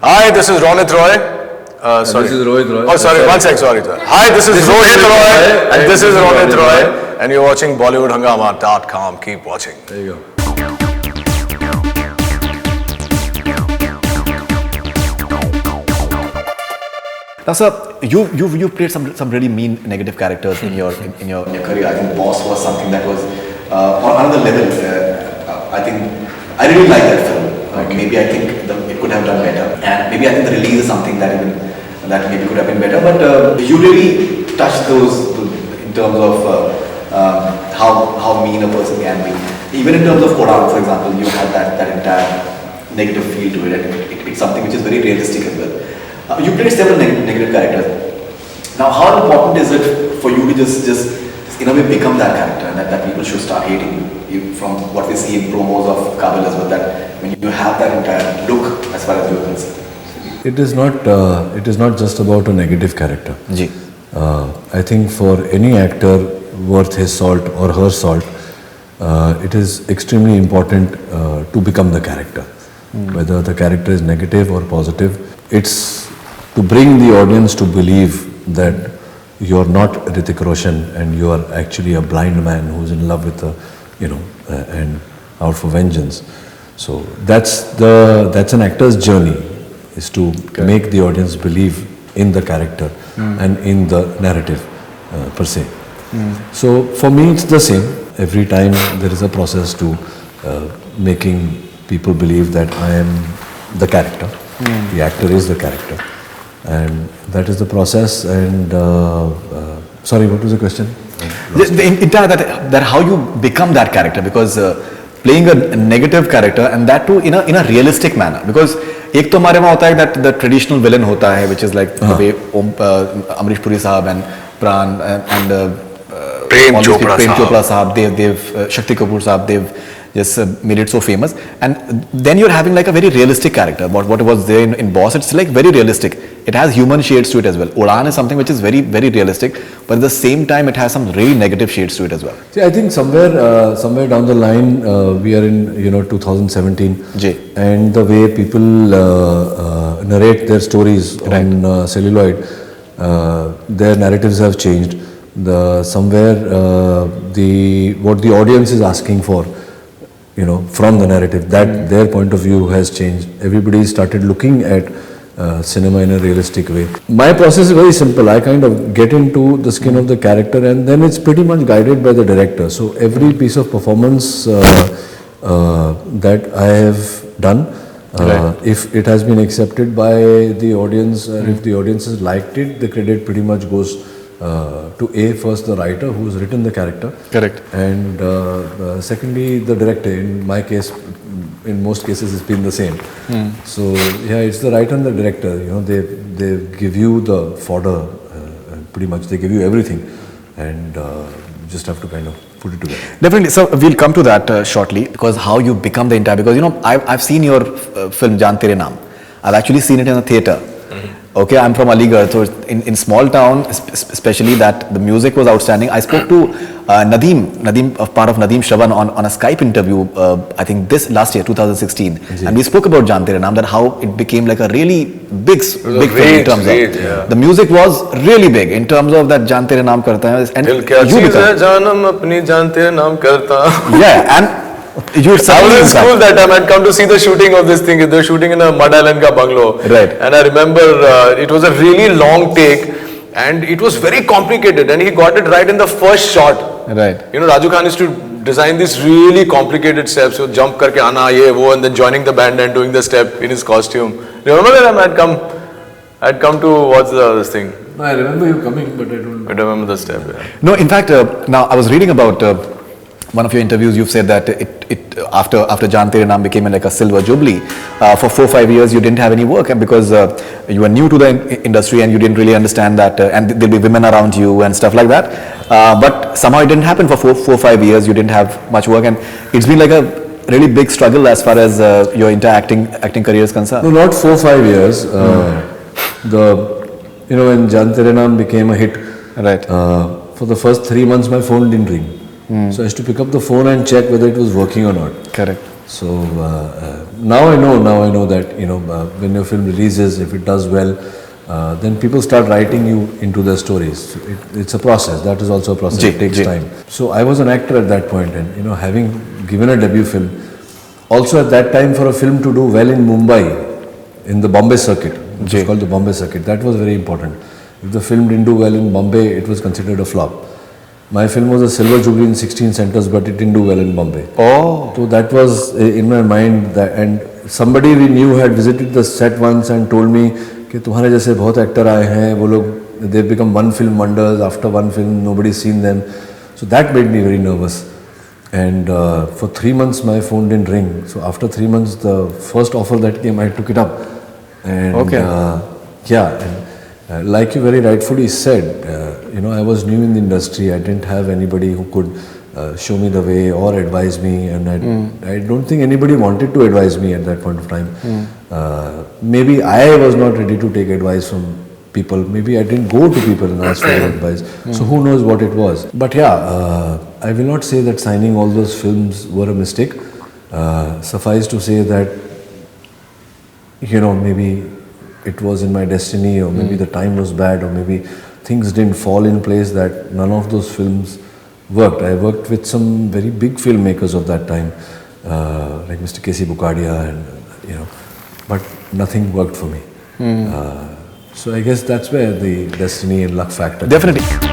Hi, this is Ronit Roy. Sorry. This is Rohit Roy. Oh, sorry, one sec, sorry. Hi, this is Rohit Roy, and this is Ronit Roy, and you're watching BollywoodHungama.com. Keep watching. There you go. Now, sir, you played some really mean negative characters in your career. I think Boss was something that was on another level. I think I really like that film. Maybe I think it could have done better, and maybe I think the release is something that maybe could have been better. But you really touched those in terms of how mean a person can be. Even in terms of Kodan, for example, you had that entire negative feel to it, and it's something which is very realistic as well. You played several negative characters. Now, how important is it for you to just in a way become that character, and that people should start hating you from what we see in promos of Kabul as well, that when you have that entire look as far as you're concerned? It is not just about a negative character. Ji. I think for any actor worth his salt or her salt, it is extremely important to become the character. Whether the character is negative or positive, it's to bring the audience to believe that you're not Hrithik Roshan and you are actually a blind man who's in love with and out for vengeance. So that's an actor's journey, is to make the audience believe in the character and in the narrative per se. So for me it's the same. Every time there is a process to making people believe that I am the character. The actor is the character, and that is the process. And sorry, what was the question? The entire that how you become that character, because playing a negative character, and that too in a realistic manner, because एक तो हमारे वहाँ होता है that the traditional villain होता है, which is like the way Amrish Puri साहब and Pran and Prem Chopra साहब, they've Shakti Kapoor साहब, they've just made it so famous, and then you're having like a very realistic character. What was there in Boss, it's like very realistic. It has human shades to it as well. Udaan is something which is very, very realistic, but at the same time it has some really negative shades to it as well. See, I think somewhere down the line, we are in 2017, and the way people narrate their stories on celluloid, their narratives have changed. What the audience is asking for, from the narrative, that their point of view has changed. Everybody started looking at cinema in a realistic way. My process is very simple. I kind of get into the skin of the character, and then it's pretty much guided by the director. So every piece of performance that I have done, if it has been accepted by the audience, and if the audience has liked it, the credit pretty much goes to first the writer who's written the character. Correct. And secondly the director. In my case, in most cases it's been the same. So yeah, it's the writer and the director. They give you the fodder, pretty much they give you everything, and you just have to kind of put it together. Definitely. So we'll come to that shortly, because how you become the entire, because I've seen your film Jaan Tere Naam. I've actually seen it in a theatre. Okay, I'm from Aligarh, so in small town, especially, that the music was outstanding. I spoke to Nadeem, part of Nadeem Shravan on a Skype interview, I think this last year, 2016, and we spoke about Jaan Tere Naam, that how it became like a really big film in terms of the music was really big in terms of that Jaan Tere Naam karta hai, and Dil kya cheez hai janam apni jaan tere naam karta. Yeah, and I was in school that time. I'd come to see the shooting of this thing. They're shooting in a Mud Island ka bungalow. Right. And I remember it was a really long take, and it was very complicated, and he got it right in the first shot. Right. Raju Khan used to design these really complicated steps. So jump karke aana, ye, wo, and then joining the band and doing the step in his costume. Remember that I'd come to watch this thing. No, I remember you coming, but I don't remember the step. Yeah. No, in fact, now I was reading about one of your interviews. You've said that after Jaan Tere Naam became like a silver jubilee, for 4-5 years you didn't have any work, and because you were new to the industry and you didn't really understand that, and there'll be women around you and stuff like that. But somehow it didn't happen for 4-5 years. You didn't have much work, and it's been like a really big struggle as far as your entire acting career is concerned. No, not 4-5 years. When Jaan Tere Naam became a hit, right? For the first 3 months my phone didn't ring. So I used to pick up the phone and check whether it was working or not. Correct. So now I know that when your film releases, if it does well, then people start writing you into their stories. It's a process. That is also a process. It takes time. So I was an actor at that point, and having given a debut film, also at that time for a film to do well in Mumbai, in the Bombay circuit, which is called the Bombay circuit, that was very important. If the film didn't do well in Bombay, it was considered a flop. My film was a silver jubilee in 16 centers, but it didn't do well in Bombay. Oh. So that was in my mind, and somebody we knew had visited the set once and told me कि तुम्हारे जैसे बहुत actor आए हैं, वो लोग they've become one film wonders. After one film, nobody's seen them. So that made me very nervous. And for 3 months, my phone didn't ring. So after 3 months, the first offer that came, I took it up. And like you very rightfully said, I was new in the industry. I didn't have anybody who could show me the way or advise me, and I don't think anybody wanted to advise me at that point of time. Maybe I was not ready to take advice from people. Maybe I didn't go to people and ask for advice. So who knows what it was. But I will not say that signing all those films were a mistake. Suffice to say that maybe it was in my destiny, or maybe the time was bad, or maybe things didn't fall in place, that none of those films worked. I worked with some very big filmmakers of that time, like Mr. K.C. Bukadia, and but nothing worked for me. So I guess that's where the destiny and luck factor. Definitely.